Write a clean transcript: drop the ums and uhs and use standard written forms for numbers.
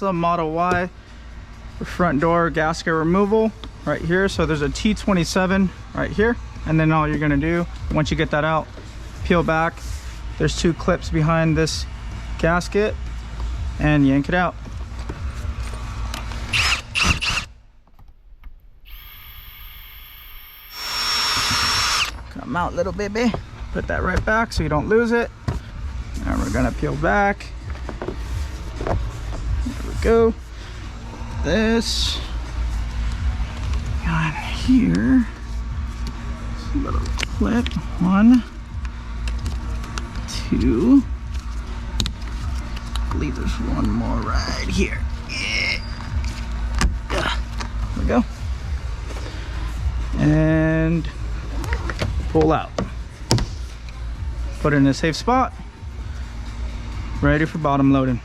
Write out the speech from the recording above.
A Model Y front door gasket removal right here. So there's a T27 right here, and then all you're gonna do once you get that out, peel back. There's two clips behind this gasket and yank it out. Come out, little baby. Put that right back so you don't lose it. And we're gonna peel back. There we go. This on here, little clip, 1, 2, I believe there's one more right here. There we go. And pull out. Put it in a safe spot, ready for bottom loading.